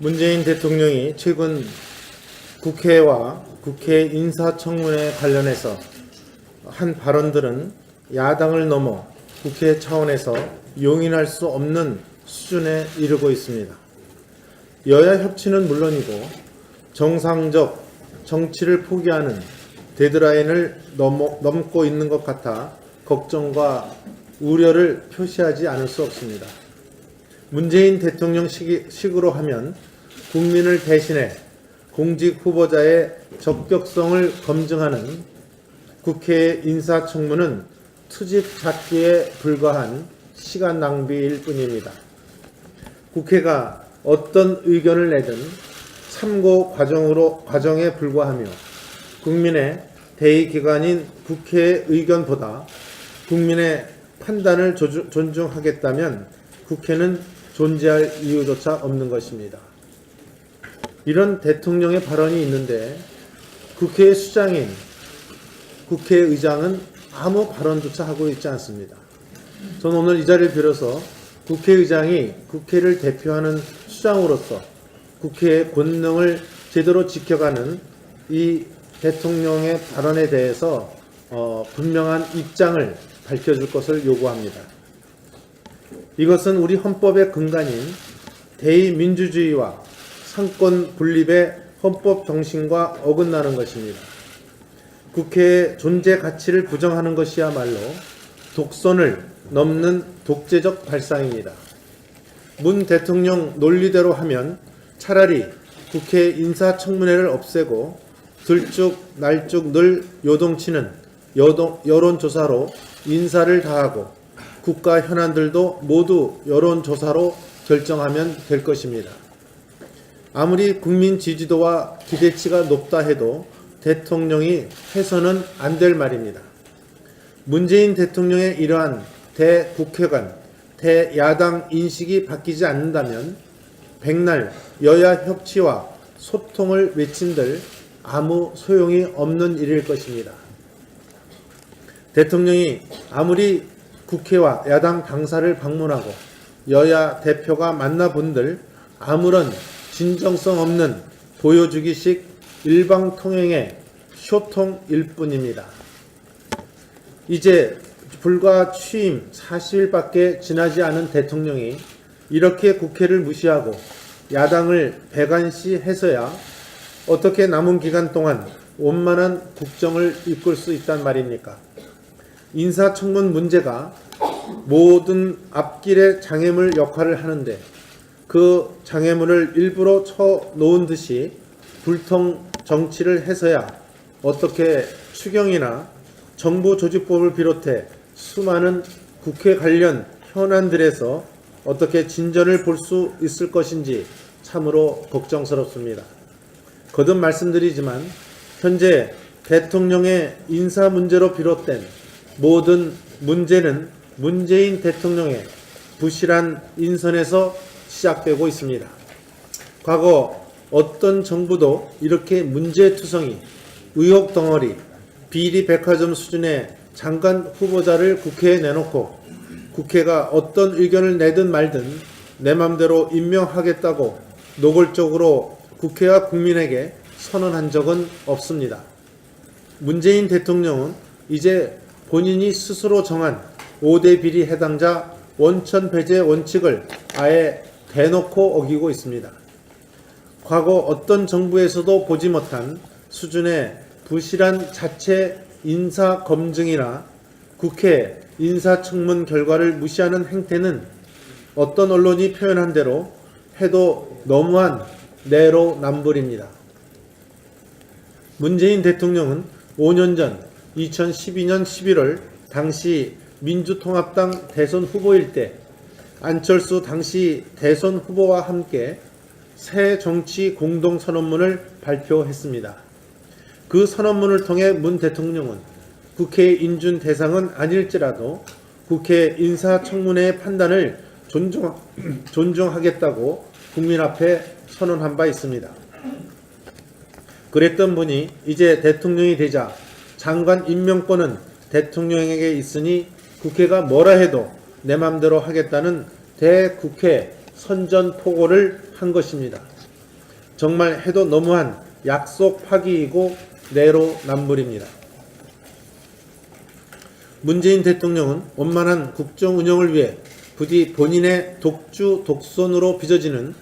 문재인 대통령이 최근 국회와 국회 인사청문회 관련해서 한 발언들은 야당을 넘어 국회 차원에서 용인할 수 없는 수준에 이르고 있습니다. 여야 협치는 물론이고 정상적 정치를 포기하는 데드라인을 넘고 있는 것 같아 걱정과 우려를 표시하지 않을 수 없습니다. 문재인 대통령 식으로 하면 국민을 대신해 공직 후보자의 적격성을 검증하는 국회 인사청문은 투집 잡기에 불과한 시간 낭비일 뿐입니다. 국회가 어떤 의견을 내든 참고 과정에 불과하며 국민의 대의기관인 국회의 의견보다 국민의 판단을 존중하겠다면 국회는 존재할 이유조차 없는 것입니다. 이런 대통령의 발언이 있는데 국회의 수장인 국회의장은 아무 발언조차 하고 있지 않습니다. 저는 오늘 이 자리를 빌어서 국회의장이 국회를 대표하는 수장으로서 국회의 권능을 제대로 지켜가는 이 대통령의 발언에 대해서 분명한 입장을 밝혀줄 것을 요구합니다. 이것은 우리 헌법의 근간인 대의민주주의와 상권 분립의 헌법 정신과 어긋나는 것입니다. 국회의 존재 가치를 부정하는 것이야말로 독선을 넘는 독재적 발상입니다. 문 대통령 논리대로 하면 차라리 국회 인사청문회를 없애고 들쭉 날쭉 늘 요동치는 여론조사로 인사를 다하고 국가 현안들도 모두 여론조사로 결정하면 될 것입니다. 아무리 국민 지지도와 기대치가 높다 해도 대통령이 해서는 안 될 말입니다. 문재인 대통령의 이러한 대국회관, 대야당 인식이 바뀌지 않는다면 백날 여야 협치와 소통을 외친들 아무 소용이 없는 일일 것입니다. 대통령이 아무리 국회와 야당 당사를 방문하고 여야 대표가 만나본들 아무런 진정성 없는 보여주기식 일방통행의 쇼통일 뿐입니다. 이제 불과 취임 40일밖에 지나지 않은 대통령이 이렇게 국회를 무시하고 야당을 배관시해서야 어떻게 남은 기간 동안 원만한 국정을 이끌 수 있단 말입니까? 인사청문 문제가 모든 앞길의 장애물 역할을 하는데 그 장애물을 일부러 쳐놓은 듯이 불통 정치를 해서야 어떻게 추경이나 정부조직법을 비롯해 수많은 국회 관련 현안들에서 어떻게 진전을 볼 수 있을 것인지 참으로 걱정스럽습니다. 거듭 말씀드리지만 현재 대통령의 인사 문제로 비롯된 모든 문제는 문재인 대통령의 부실한 인선에서 시작되고 있습니다. 과거 어떤 정부도 이렇게 문제투성이, 의혹 덩어리, 비리 백화점 수준의 장관 후보자를 국회에 내놓고 국회가 어떤 의견을 내든 말든 내 맘대로 임명하겠다고 노골적으로 국회와 국민에게 선언한 적은 없습니다. 문재인 대통령은 이제 본인이 스스로 정한 5대 비리 해당자 원천 배제 원칙을 아예 대놓고 어기고 있습니다. 과거 어떤 정부에서도 보지 못한 수준의 부실한 자체 인사 검증이나 국회 인사청문 결과를 무시하는 행태는 어떤 언론이 표현한 대로 해도 너무한 내로남불입니다. 문재인 대통령은 5년 전 2012년 11월 당시 민주통합당 대선 후보일 때 안철수 당시 대선 후보와 함께 새 정치 공동선언문을 발표했습니다. 그 선언문을 통해 문 대통령은 국회 인준 대상은 아닐지라도 국회 인사청문회의 판단을 존중하겠다고 국민 앞에 선언한 바 있습니다. 그랬던 분이 이제 대통령이 되자 장관 임명권은 대통령에게 있으니 국회가 뭐라 해도 내 맘대로 하겠다는 대국회 선전포고를 한 것입니다. 정말 해도 너무한 약속 파기이고 내로남불입니다. 문재인 대통령은 원만한 국정 운영을 위해 부디 본인의 독주 독선으로 빚어지는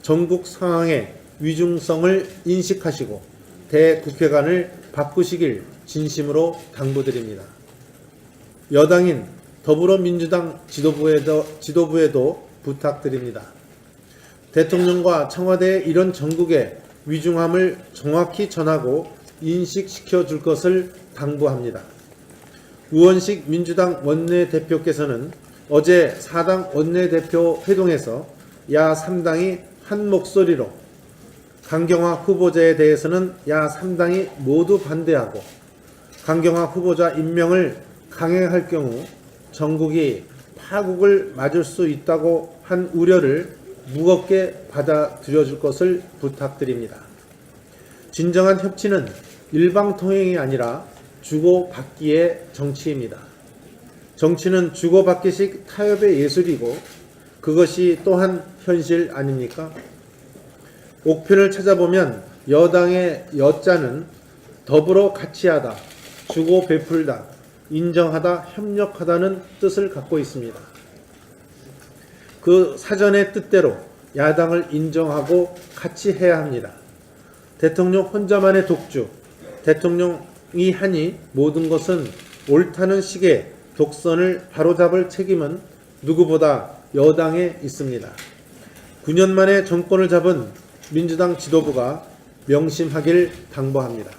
전국 상황의 위중성을 인식하시고 대국회관을 바꾸시길 진심으로 당부드립니다. 여당인 더불어민주당 지도부에도 부탁드립니다. 대통령과 청와대의 이런 전국의 위중함을 정확히 전하고 인식시켜 줄 것을 당부합니다. 우원식 민주당 원내대표께서는 어제 4당 원내대표 회동에서 야 3당이 한 목소리로 강경화 후보자에 대해서는 야 3당이 모두 반대하고 강경화 후보자 임명을 강행할 경우 전국이 파국을 맞을 수 있다고 한 우려를 무겁게 받아들여 줄 것을 부탁드립니다. 진정한 협치는 일방통행이 아니라 주고받기의 정치입니다. 정치는 주고받기식 타협의 예술이고 그것이 또한 현실 아닙니까? 옥편을 찾아보면 여당의 여자는 더불어 같이하다, 주고 베풀다, 인정하다, 협력하다는 뜻을 갖고 있습니다. 그 사전의 뜻대로 야당을 인정하고 같이 해야 합니다. 대통령 혼자만의 독주, 대통령이 하니 모든 것은 옳다는 식의 독선을 바로잡을 책임은 누구보다 여당에 있습니다. 9년 만에 정권을 잡은 민주당 지도부가 명심하길 당부합니다.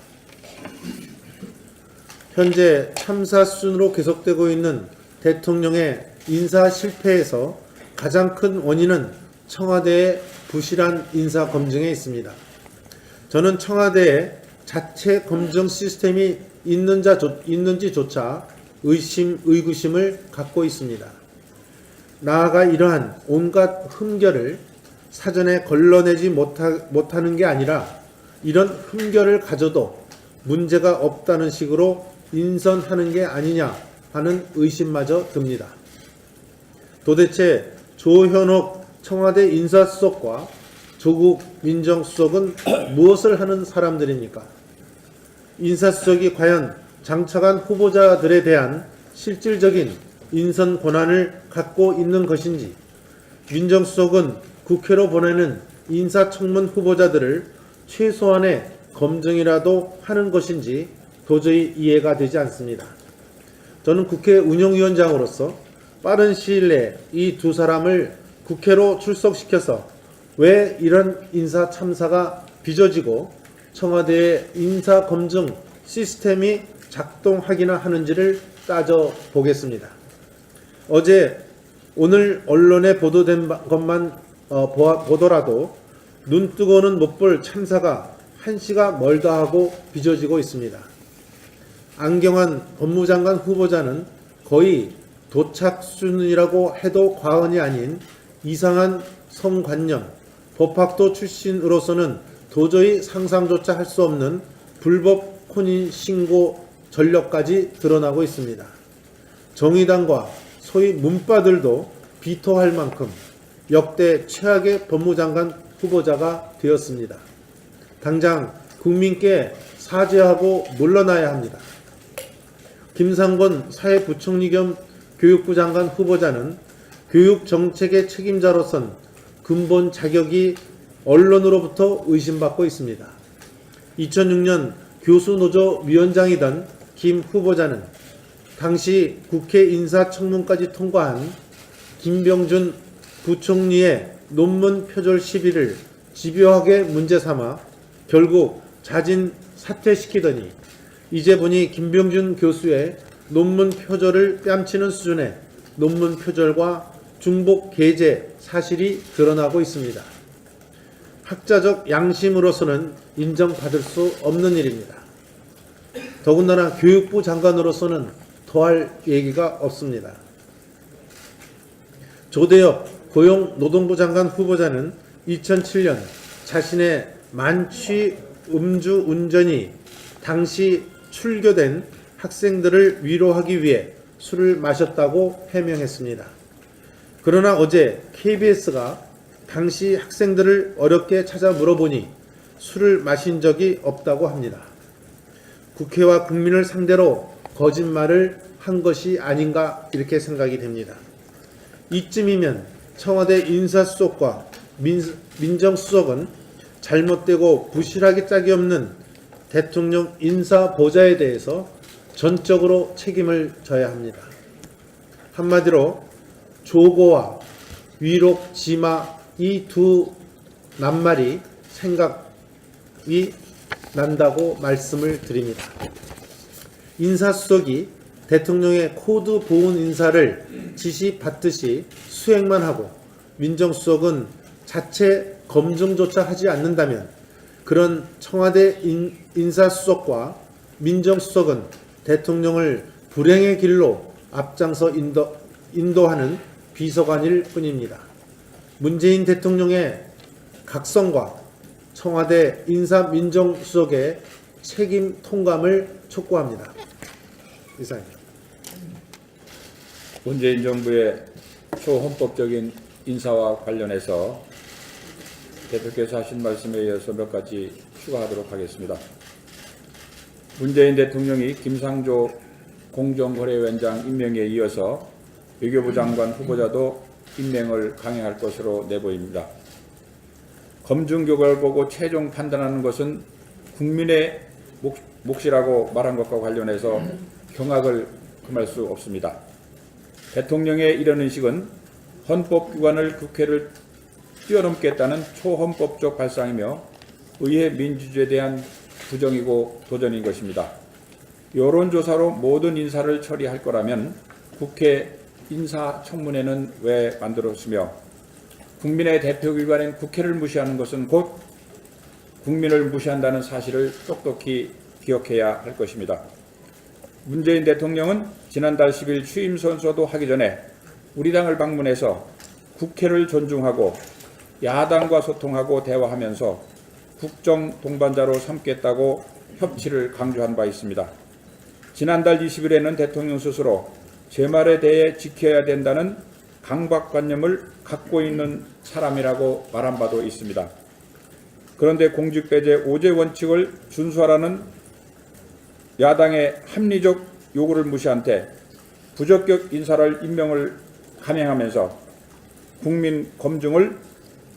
현재 참사 수준으로 계속되고 있는 대통령의 인사 실패에서 가장 큰 원인은 청와대의 부실한 인사 검증에 있습니다. 저는 청와대의 자체 검증 시스템이 있는지조차 의구심을 갖고 있습니다. 나아가 이러한 온갖 흠결을 사전에 걸러내지 못하는 게 아니라 이런 흠결을 가져도 문제가 없다는 식으로 인선하는 게 아니냐 하는 의심마저 듭니다. 도대체 조현옥 청와대 인사수석과 조국 민정수석은 무엇을 하는 사람들입니까? 인사수석이 과연 장차관 후보자들에 대한 실질적인 인선 권한을 갖고 있는 것인지, 민정수석은 국회로 보내는 인사청문 후보자들을 최소한의 검증이라도 하는 것인지 도저히 이해가 되지 않습니다. 저는 국회 운영위원장으로서 빠른 시일 내에 이 두 사람을 국회로 출석시켜서 왜 이런 인사 참사가 빚어지고 청와대의 인사 검증 시스템이 작동하기나 하는지를 따져보겠습니다. 오늘 언론에 보도된 것만 보더라도 눈뜨고는 못 볼 참사가 한시가 멀다 하고 빚어지고 있습니다. 안경환 법무장관 후보자는 거의 도착 수준이라고 해도 과언이 아닌 이상한 성관념, 법학도 출신으로서는 도저히 상상조차 할 수 없는 불법 혼인 신고 전력까지 드러나고 있습니다. 정의당과 소위 문파들도 비토할 만큼 역대 최악의 법무장관 후보자가 되었습니다. 당장 국민께 사죄하고 물러나야 합니다. 김상곤 사회부총리 겸 교육부 장관 후보자는 교육정책의 책임자로선 근본 자격이 언론으로부터 의심받고 있습니다. 2006년 교수노조 위원장이던 김 후보자는 당시 국회 인사청문까지 통과한 김병준 부총리의 논문 표절 시비를 집요하게 문제 삼아 결국 자진 사퇴시키더니 이제 보니 김병준 교수의 논문 표절을 뺨치는 수준의 논문 표절과 중복 게재 사실이 드러나고 있습니다. 학자적 양심으로서는 인정받을 수 없는 일입니다. 더군다나 교육부 장관으로서는 더할 얘기가 없습니다. 조대엽 고용노동부 장관 후보자는 2007년 자신의 만취 음주 운전이 당시 출교된 학생들을 위로하기 위해 술을 마셨다고 해명했습니다. 그러나 어제 KBS가 당시 학생들을 어렵게 찾아 물어보니 술을 마신 적이 없다고 합니다. 국회와 국민을 상대로 거짓말을 한 것이 아닌가 이렇게 생각이 됩니다. 이쯤이면 청와대 인사수석과 민정수석은 잘못되고 부실하기 짝이 없는 대통령 인사보좌에 대해서 전적으로 책임을 져야 합니다. 한마디로 조고와 위록, 지마 이 두 낱말이 생각이 난다고 말씀을 드립니다. 인사수석이 대통령의 코드 보훈 인사를 지시받듯이 수행만 하고 민정수석은 자체 검증조차 하지 않는다면 그런 청와대 인사수석과 민정수석은 대통령을 불행의 길로 앞장서 인도하는 비서관일 뿐입니다. 문재인 대통령의 각성과 청와대 인사민정수석의 책임 통감을 촉구합니다. 이상입니다. 문재인 정부의 초헌법적인 인사와 관련해서 대표께서 하신 말씀에 이어서 몇 가지 추가하도록 하겠습니다. 문재인 대통령이 김상조 공정거래위원장 임명에 이어서 외교부 장관 후보자도 임명을 강행할 것으로 내보입니다. 검증 결과를 보고 최종 판단하는 것은 국민의 몫이라고 말한 것과 관련해서 경악을 금할 수 없습니다. 대통령의 이런 의식은 헌법기관을 국회를 뛰어넘겠다는 초헌법적 발상이며 의회 민주주의에 대한 부정이고 도전인 것입니다. 여론조사로 모든 인사를 처리할 거라면 국회 인사청문회는 왜 만들었으며 국민의 대표기관인 국회를 무시하는 것은 곧 국민을 무시한다는 사실을 똑똑히 기억해야 할 것입니다. 문재인 대통령은 지난달 10일 취임 선서도 하기 전에 우리 당을 방문해서 국회를 존중하고 야당과 소통하고 대화하면서 국정 동반자로 삼겠다고 협치를 강조한 바 있습니다. 지난달 20일에는 대통령 스스로 제 말에 대해 지켜야 된다는 강박관념을 갖고 있는 사람이라고 말한 바도 있습니다. 그런데 공직배제 5제 원칙을 준수하라는 야당의 합리적 요구를 무시한 채 부적격 인사를 임명을 감행하면서 국민 검증을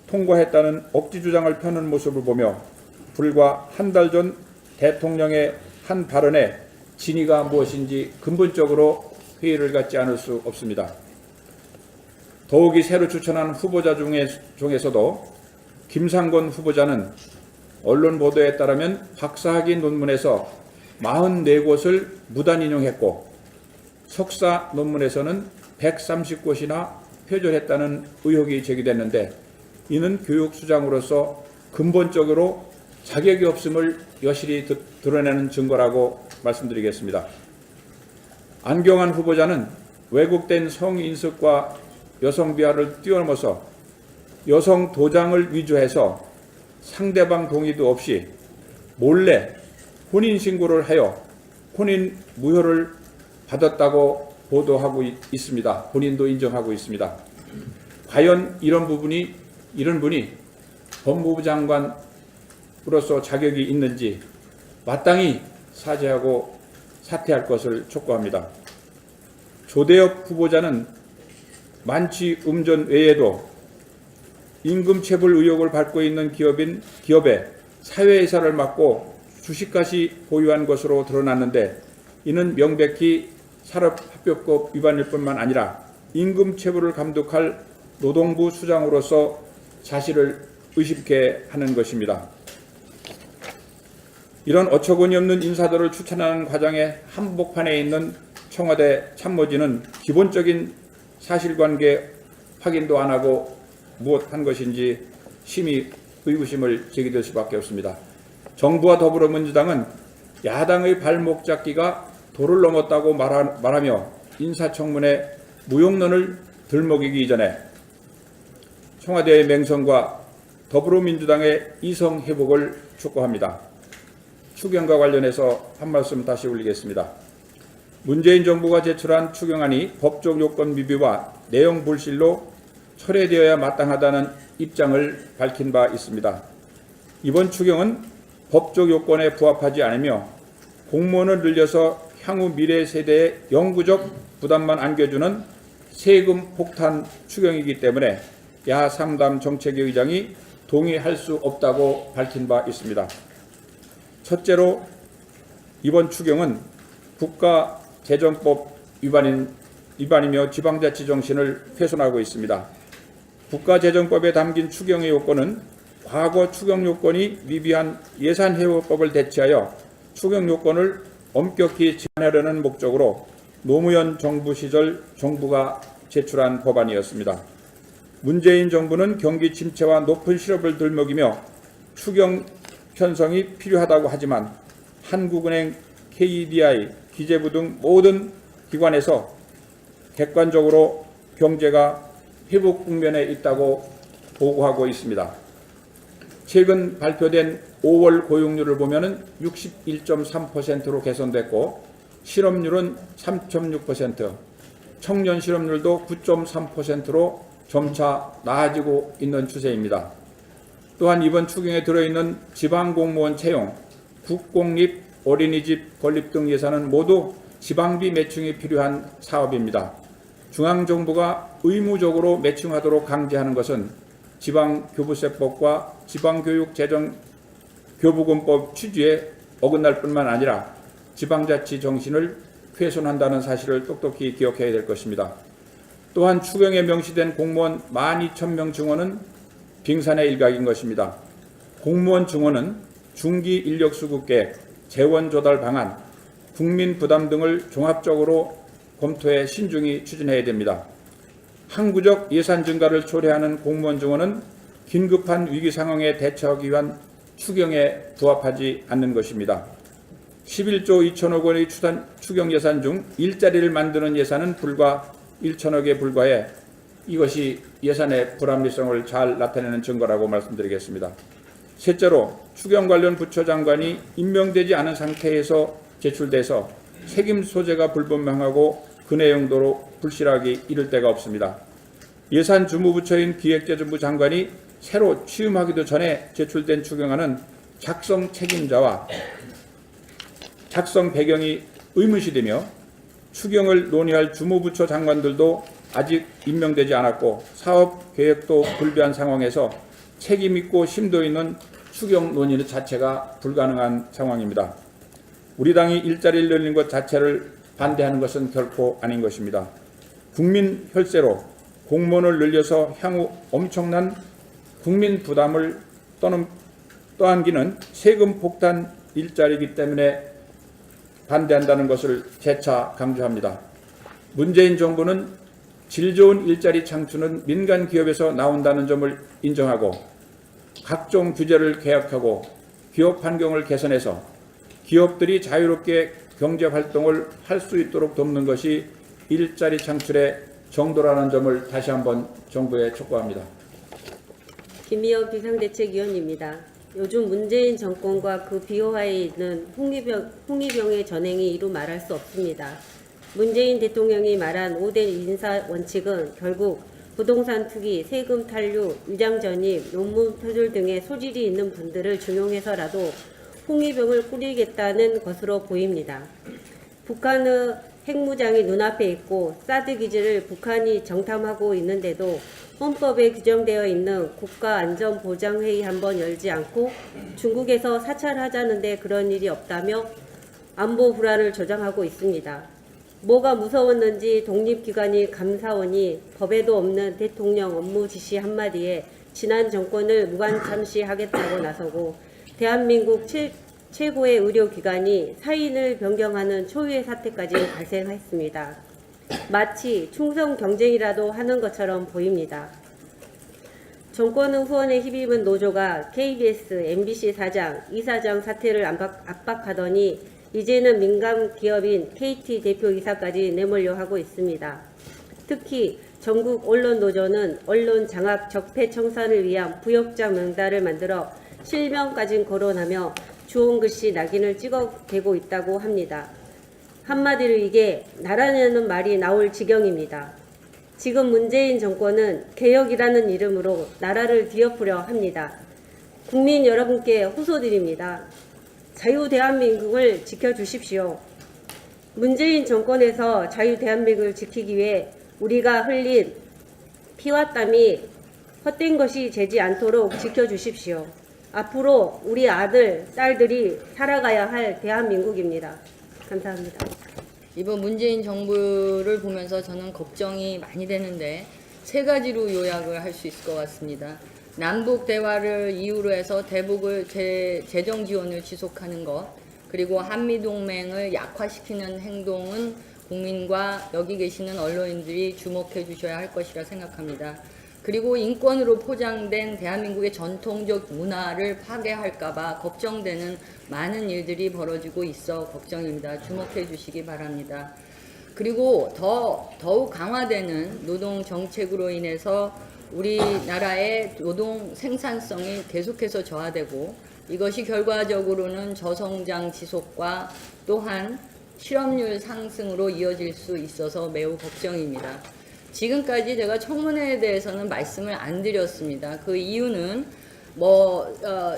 통과했다는 억지 주장을 펴는 모습을 보며 불과 한 달 전 대통령의 한 발언에 진위가 무엇인지 근본적으로 회의를 갖지 않을 수 없습니다. 더욱이 새로 추천한 후보자 중에서도 김상곤 후보자는 언론 보도에 따르면 박사학위 논문에서 44곳을 무단 인용했고 석사 논문에서는 130곳이나 표절했다는 의혹이 제기됐는데 이는 교육수장으로서 근본적으로 자격이 없음을 여실히 드러내는 증거라고 말씀드리겠습니다. 안경환 후보자는 왜곡된 성인식과 여성 비하를 뛰어넘어서 여성 도장을 위조해서 상대방 동의도 없이 몰래 혼인신고를 하여 혼인 무효를 받았다고 보도하고 있습니다. 본인도 인정하고 있습니다. 과연 이런 분이 법무부 장관으로서 자격이 있는지 마땅히 사죄하고 사퇴할 것을 촉구합니다. 조대엽 후보자는 만취 음전 외에도 임금체불 의혹을 받고 있는 기업의 사회이사를 맡고 주식까지 보유한 것으로 드러났는데 이는 명백히 산업합병법 위반일 뿐만 아니라 임금체불을 감독할 노동부 수장으로서 자신을 의심케 하는 것입니다. 이런 어처구니 없는 인사들을 추천하는 과정의 한복판에 있는 청와대 참모진은 기본적인 사실관계 확인도 안 하고 무엇한 것인지 심히 의구심을 제기될 수밖에 없습니다. 정부와 더불어민주당은 야당의 발목 잡기가 도를 넘었다고 말하며 인사청문회 무용론을 들먹이기 이전에 청와대의 맹성과 더불어민주당의 이성 회복을 촉구합니다. 추경과 관련해서 한 말씀 다시 올리겠습니다. 문재인 정부가 제출한 추경안이 법적 요건 미비와 내용 불실로 철회되어야 마땅하다는 입장을 밝힌 바 있습니다. 이번 추경은 법적 요건에 부합하지 않으며 공무원을 늘려서 향후 미래 세대에 영구적 부담만 안겨주는 세금 폭탄 추경이기 때문에 야상담 정책위 의장이 동의할 수 없다고 밝힌 바 있습니다. 첫째로 이번 추경은 국가재정법 위반이며 지방자치 정신을 훼손하고 있습니다. 국가재정법에 담긴 추경의 요건은 과거 추경 요건이 미비한 예산회원법을 대체하여 추경 요건을 엄격히 제한하려는 목적으로 노무현 정부 시절 정부가 제출한 법안이었습니다. 문재인 정부는 경기 침체와 높은 실업을 들먹이며 추경 편성이 필요하다고 하지만 한국은행, KDI, 기재부 등 모든 기관에서 객관적으로 경제가 회복 국면에 있다고 보고하고 있습니다. 최근 발표된 5월 고용률을 보면 61.3%로 개선됐고 실업률은 3.6%, 청년 실업률도 9.3%로 점차 나아지고 있는 추세입니다. 또한 이번 추경에 들어있는 지방공무원 채용, 국공립, 어린이집 건립 등 예산은 모두 지방비 매칭이 필요한 사업입니다. 중앙정부가 의무적으로 매칭하도록 강제하는 것은 지방교부세법과 지방교육재정교부금법 취지에 어긋날 뿐만 아니라 지방자치 정신을 훼손한다는 사실을 똑똑히 기억해야 될 것입니다. 또한 추경에 명시된 공무원 12,000명 증원은 빙산의 일각인 것입니다. 공무원 증원은 중기 인력 수급 계획, 재원 조달 방안, 국민 부담 등을 종합적으로 검토해 신중히 추진해야 됩니다. 항구적 예산 증가를 초래하는 공무원 증원은 긴급한 위기 상황에 대처하기 위한 추경에 부합하지 않는 것입니다. 11조 2천억 원의 추경 예산 중 일자리를 만드는 예산은 불과 1천억에 불과해 이것이 예산의 불합리성을 잘 나타내는 증거라고 말씀드리겠습니다. 셋째로 추경 관련 부처 장관이 임명되지 않은 상태에서 제출돼서 책임 소재가 불분명하고 그 내용도로 불실하기 이를 데가 없습니다. 예산 주무부처인 기획재정부 장관이 새로 취임하기도 전에 제출된 추경안은 작성 책임자와 작성 배경이 의문시되며 추경을 논의할 주무부처 장관들도 아직 임명되지 않았고 사업 계획도 불비한 상황에서 책임 있고 심도 있는 추경 논의 자체가 불가능한 상황입니다. 우리 당이 일자리를 늘리는 것 자체를 반대하는 것은 결코 아닌 것입니다. 국민 혈세로 공무원을 늘려서 향후 엄청난 국민 부담을 떠안기는 세금 폭탄 일자리이기 때문에 반대한다는 것을 재차 강조합니다. 문재인 정부는 질 좋은 일자리 창출은 민간 기업에서 나온다는 점을 인정하고 각종 규제를 개혁하고 기업 환경을 개선해서 기업들이 자유롭게 경제 활동을 할 수 있도록 돕는 것이 일자리 창출의 정도라는 점을 다시 한번 정부에 촉구합니다. 김미영 비상대책위원입니다. 요즘 문재인 정권과 그 비호하에 있는 홍위병의 전행이 이루 말할 수 없습니다. 문재인 대통령이 말한 5대 인사 원칙은 결국 부동산 투기, 세금 탈루, 위장 전입, 논문 표절 등의 소질이 있는 분들을 중용해서라도 홍위병을 꾸리겠다는 것으로 보입니다. 북한의 핵무장이 눈앞에 있고 사드 기지를 북한이 정탐하고 있는데도 헌법에 규정되어 있는 국가안전보장회의 한번 열지 않고 중국에서 사찰하자는데 그런 일이 없다며 안보 불안을 조장하고 있습니다. 뭐가 무서웠는지 독립기관이 감사원이 법에도 없는 대통령 업무 지시 한마디에 지난 정권을 무관참시하겠다고 나서고 대한민국 최고의 의료기관이 사인을 변경하는 초유의 사태까지 발생했습니다. 마치 충성 경쟁이라도 하는 것처럼 보입니다. 정권의 후원에 힘입은 노조가 KBS, MBC 사장, 이사장 사퇴를 압박하더니 이제는 민간 기업인 KT 대표이사까지 내몰려 하고 있습니다. 특히 전국 언론노조는 언론 장악 적폐 청산을 위한 부역자 명단을 만들어 실명까지 거론하며 주홍 글씨 낙인을 찍어대고 있다고 합니다. 한마디로 이게 나라냐는 말이 나올 지경입니다. 지금 문재인 정권은 개혁이라는 이름으로 나라를 뒤엎으려 합니다. 국민 여러분께 호소드립니다. 자유 대한민국을 지켜주십시오. 문재인 정권에서 자유 대한민국을 지키기 위해 우리가 흘린 피와 땀이 헛된 것이 되지 않도록 지켜주십시오. 앞으로 우리 아들, 딸들이 살아가야 할 대한민국입니다. 감사합니다. 이번 문재인 정부를 보면서 저는 걱정이 많이 되는데 세 가지로 요약을 할 수 있을 것 같습니다. 남북 대화를 이유로 해서 대북을 재정 지원을 지속하는 것, 그리고 한미 동맹을 약화시키는 행동은 국민과 여기 계시는 언론인들이 주목해 주셔야 할 것이라 생각합니다. 그리고 인권으로 포장된 대한민국의 전통적 문화를 파괴할까봐 걱정되는 많은 일들이 벌어지고 있어 걱정입니다. 주목해 주시기 바랍니다. 그리고 더욱 강화되는 노동 정책으로 인해서 우리나라의 노동 생산성이 계속해서 저하되고 이것이 결과적으로는 저성장 지속과 또한 실업률 상승으로 이어질 수 있어서 매우 걱정입니다. 지금까지 제가 청문회에 대해서는 말씀을 안 드렸습니다. 그 이유는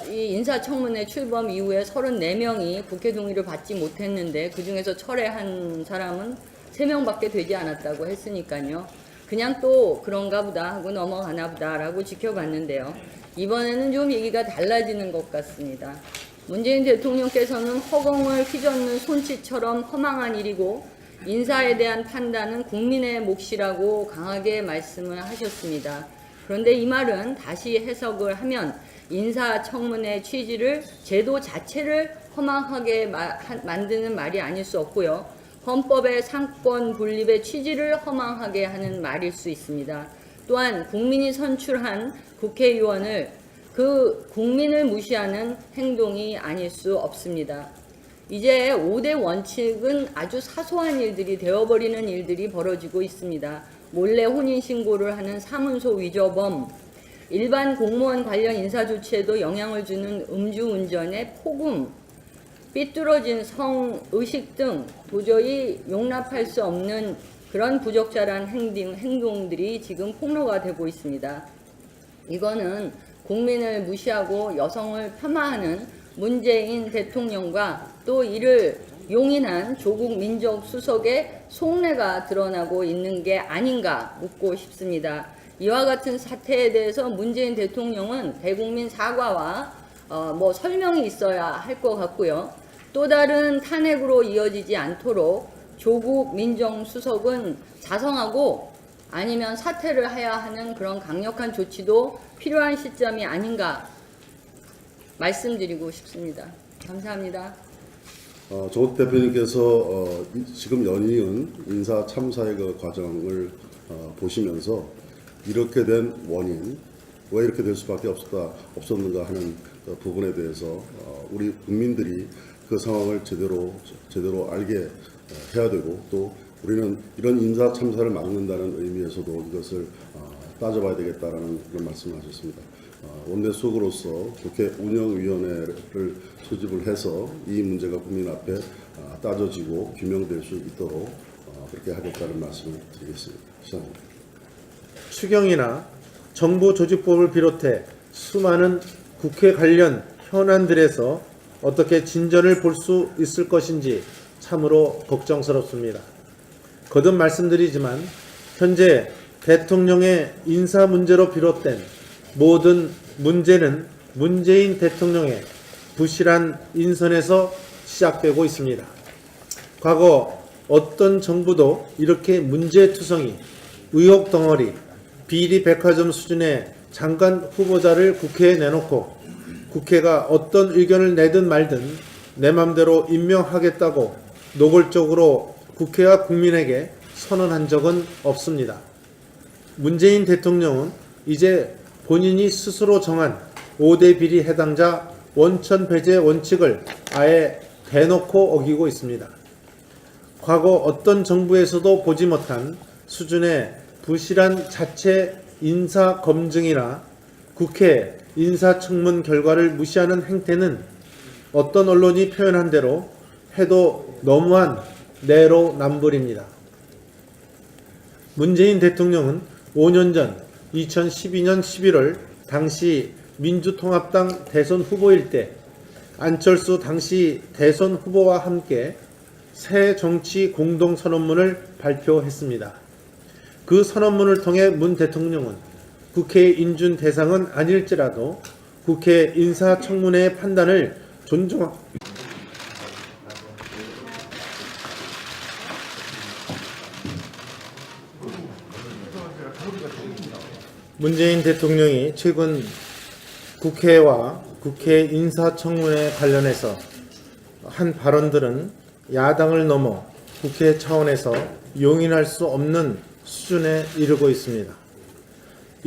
이 인사청문회 출범 이후에 34명이 국회 동의를 받지 못했는데 그중에서 철회한 사람은 3명밖에 되지 않았다고 했으니까요. 그냥 또 그런가 보다 하고 넘어가나 보다라고 지켜봤는데요. 이번에는 좀 얘기가 달라지는 것 같습니다. 문재인 대통령께서는 허공을 휘젓는 손짓처럼 허망한 일이고 인사에 대한 판단은 국민의 몫이라고 강하게 말씀을 하셨습니다. 그런데 이 말은 다시 해석을 하면 인사청문회 취지를 제도 자체를 허망하게 만드는 말이 아닐 수 없고요. 헌법의 상권 분립의 취지를 허망하게 하는 말일 수 있습니다. 또한 국민이 선출한 국회의원을 그 국민을 무시하는 행동이 아닐 수 없습니다. 이제 5대 원칙은 아주 사소한 일들이 되어버리는 일들이 벌어지고 있습니다. 몰래 혼인신고를 하는 사문서 위조범, 일반 공무원 관련 인사조치에도 영향을 주는 음주운전의 폭음, 삐뚤어진 성의식 등 도저히 용납할 수 없는 그런 부적절한 행동들이 지금 폭로가 되고 있습니다. 이거는 국민을 무시하고 여성을 폄하하는 문재인 대통령과 또 이를 용인한 조국 민정수석의 속내가 드러나고 있는 게 아닌가 묻고 싶습니다. 이와 같은 사태에 대해서 문재인 대통령은 대국민 사과와 설명이 있어야 할 것 같고요. 또 다른 탄핵으로 이어지지 않도록 조국 민정수석은 자성하고 아니면 사퇴를 해야 하는 그런 강력한 조치도 필요한 시점이 아닌가 말씀드리고 싶습니다. 감사합니다. 조국 대표님께서 지금 연이은 인사 참사의 그 과정을 보시면서 이렇게 된 원인, 왜 이렇게 될 수밖에 없었는가 하는 그 부분에 대해서 우리 국민들이 그 상황을 제대로 알게 해야 되고 또 우리는 이런 인사 참사를 막는다는 의미에서도 이것을 따져봐야 되겠다라는 그런 말씀을 하셨습니다. 원내 수석으로서 국회 운영위원회를 소집을 해서 이 문제가 국민 앞에 따져지고 규명될 수 있도록 그렇게 하겠다는 말씀을 드리겠습니다. 시작합니다. 추경이나 정부 조직법을 비롯해 수많은 국회 관련 현안들에서 어떻게 진전을 볼 수 있을 것인지 참으로 걱정스럽습니다. 거듭 말씀드리지만 현재 대통령의 인사 문제로 비롯된 모든 문제는 문재인 대통령의 부실한 인선에서 시작되고 있습니다. 과거 어떤 정부도 이렇게 문제투성이, 의혹 덩어리, 비리 백화점 수준의 장관 후보자를 국회에 내놓고 국회가 어떤 의견을 내든 말든 내 맘대로 임명하겠다고 노골적으로 국회와 국민에게 선언한 적은 없습니다. 문재인 대통령은 이제 본인이 스스로 정한 5대 비리 해당자 원천 배제 원칙을 아예 대놓고 어기고 있습니다. 과거 어떤 정부에서도 보지 못한 수준의 부실한 자체 인사 검증이나 국회 인사청문 결과를 무시하는 행태는 어떤 언론이 표현한 대로 해도 너무한 내로남불입니다. 문재인 대통령은 5년 전 2012년 11월 당시 민주통합당 대선 후보일 때 안철수 당시 대선 후보와 함께 새 정치 공동선언문을 발표했습니다. 그 선언문을 통해 문 대통령은 국회 인준 대상은 아닐지라도 국회 인사청문회의 판단을 존중하고 문재인 대통령이 최근 국회와 국회 인사청문회 관련해서 한 발언들은 야당을 넘어 국회 차원에서 용인할 수 없는 수준에 이르고 있습니다.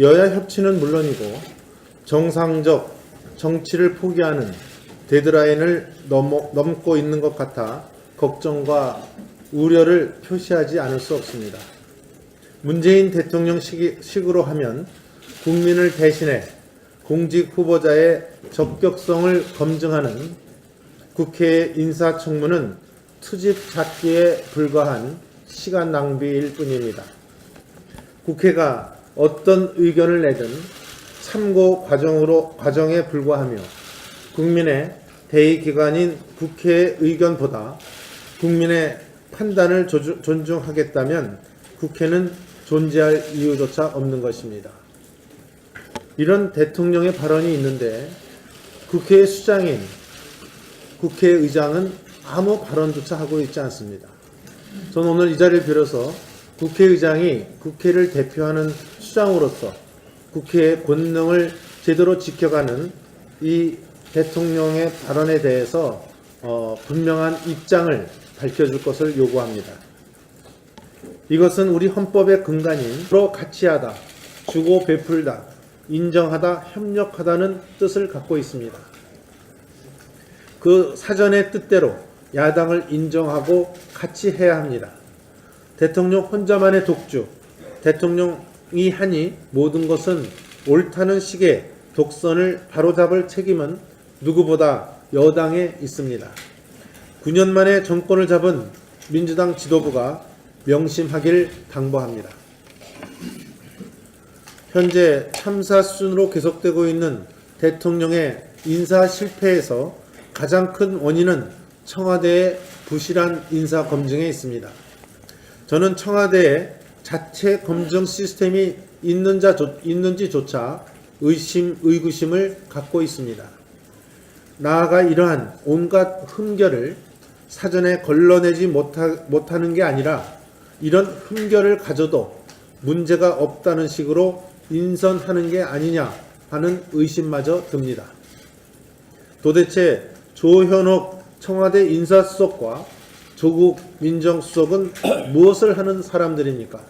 여야 협치는 물론이고 정상적 정치를 포기하는 데드라인을 넘고 있는 것 같아 걱정과 우려를 표시하지 않을 수 없습니다. 문재인 대통령 식으로 하면 국민을 대신해 공직 후보자의 적격성을 검증하는 국회 인사청문은 투집 잡기에 불과한 시간 낭비일 뿐입니다. 국회가 어떤 의견을 내든 참고 과정에 불과하며 국민의 대의기관인 국회의 의견보다 국민의 판단을 존중하겠다면 국회는 존재할 이유조차 없는 것입니다. 이런 대통령의 발언이 있는데 국회의 수장인 국회의장은 아무 발언조차 하고 있지 않습니다. 저는 오늘 이 자리를 빌어서 국회의장이 국회를 대표하는 수장으로서 국회의 권능을 제대로 지켜가는 이 대통령의 발언에 대해서 분명한 입장을 밝혀줄 것을 요구합니다. 이것은 우리 헌법의 근간인 서로 같이 하다, 주고 베풀다, 인정하다, 협력하다는 뜻을 갖고 있습니다. 그 사전의 뜻대로 야당을 인정하고 같이 해야 합니다. 대통령 혼자만의 독주, 대통령이 하니 모든 것은 옳다는 식의 독선을 바로잡을 책임은 누구보다 여당에 있습니다. 9년 만에 정권을 잡은 민주당 지도부가 명심하길 당부합니다. 현재 참사 수준으로 계속되고 있는 대통령의 인사 실패에서 가장 큰 원인은 청와대의 부실한 인사 검증에 있습니다. 저는 청와대에 자체 검증 시스템이 있는지조차 의구심을 갖고 있습니다. 나아가 이러한 온갖 흠결을 사전에 걸러내지 못하는 게 아니라 이런 흠결을 가져도 문제가 없다는 식으로 인선하는 게 아니냐 하는 의심마저 듭니다. 도대체 조현옥 청와대 인사수석과 조국 민정수석은 무엇을 하는 사람들입니까?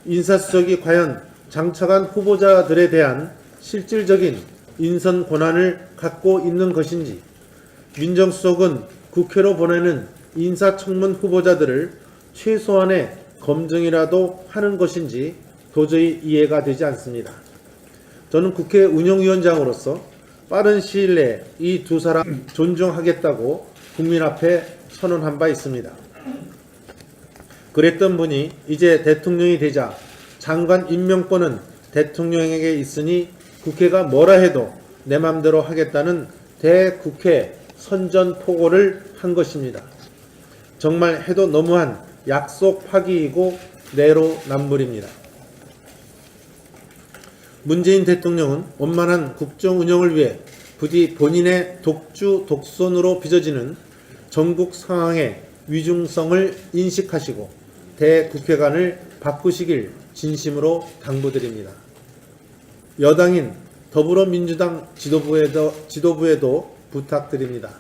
인사수석이 과연 장차관 후보자들에 대한 실질적인 인선 권한을 갖고 있는 것인지, 민정수석은 국회로 보내는 인사청문 후보자들을 최소한의 검증이라도 하는 것인지 도저히 이해가 되지 않습니다. 저는 국회 운영위원장으로서 빠른 시일 내에 이 두 사람 존중하겠다고 국민 앞에 선언한 바 있습니다. 그랬던 분이 이제 대통령이 되자 장관 임명권은 대통령에게 있으니 국회가 뭐라 해도 내 맘대로 하겠다는 대국회 선전포고를 한 것입니다. 정말 해도 너무한 약속 파기이고 내로남불입니다. 문재인 대통령은 원만한 국정 운영을 위해 부디 본인의 독주 독선으로 빚어지는 전국 상황의 위중성을 인식하시고 대국회관을 바꾸시길 진심으로 당부드립니다. 여당인 더불어민주당 지도부에도 부탁드립니다.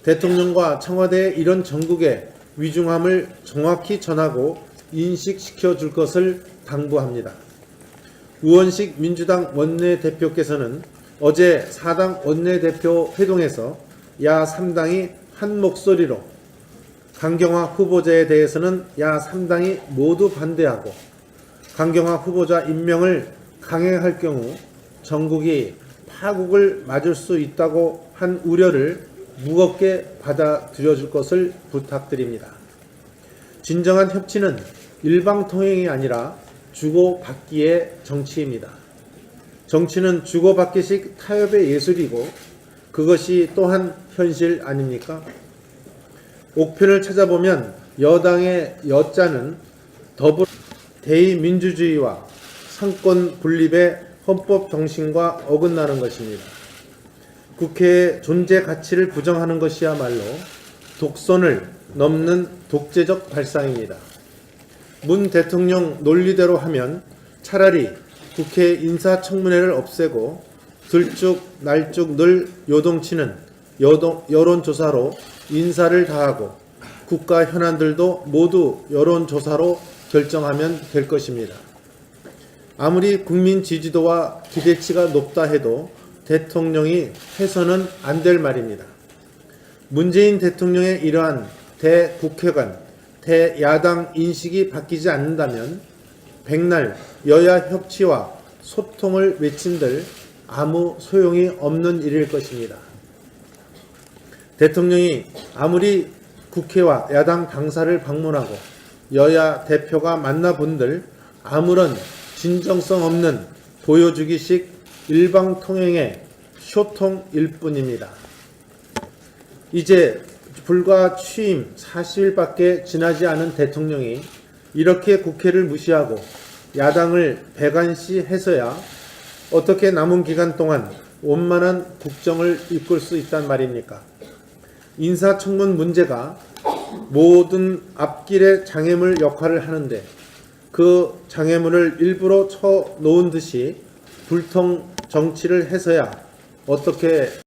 대통령과 청와대의 이런 전국의 위중함을 정확히 전하고 인식시켜 줄 것을 당부합니다. 우원식 민주당 원내대표께서는 어제 4당 원내대표 회동에서 야 3당이 한 목소리로 강경화 후보자에 대해서는 야 3당이 모두 반대하고 강경화 후보자 임명을 강행할 경우 전국이 파국을 맞을 수 있다고 한 우려를 무겁게 받아들여 줄 것을 부탁드립니다. 진정한 협치는 일방통행이 아니라 주고받기의 정치입니다. 정치는 주고받기식 타협의 예술이고 그것이 또한 현실 아닙니까? 옥편을 찾아보면 여당의 여자는 대의민주주의와 상권 분립의 헌법 정신과 어긋나는 것입니다. 국회의 존재 가치를 부정하는 것이야말로 독선을 넘는 독재적 발상입니다. 문 대통령 논리대로 하면 차라리 국회 인사청문회를 없애고 들쭉 날쭉 늘 요동치는 여론조사로 인사를 다하고 국가 현안들도 모두 여론조사로 결정하면 될 것입니다. 아무리 국민 지지도와 기대치가 높다 해도 대통령이 해서는 안 될 말입니다. 문재인 대통령의 이러한 대국회관, 대야당 인식이 바뀌지 않는다면 백날 여야 협치와 소통을 외친들 아무 소용이 없는 일일 것입니다. 대통령이 아무리 국회와 야당 당사를 방문하고 여야 대표가 만나본들 아무런 진정성 없는 보여주기식 일방통행의 쇼통일 뿐입니다. 이제 불과 취임 40일밖에 지나지 않은 대통령이 이렇게 국회를 무시하고 야당을 배관시해서야 어떻게 남은 기간 동안 원만한 국정을 이끌 수 있단 말입니까? 인사청문 문제가 모든 앞길의 장애물 역할을 하는데 그 장애물을 일부러 쳐놓은 듯이 불통 정치를 해서야 어떻게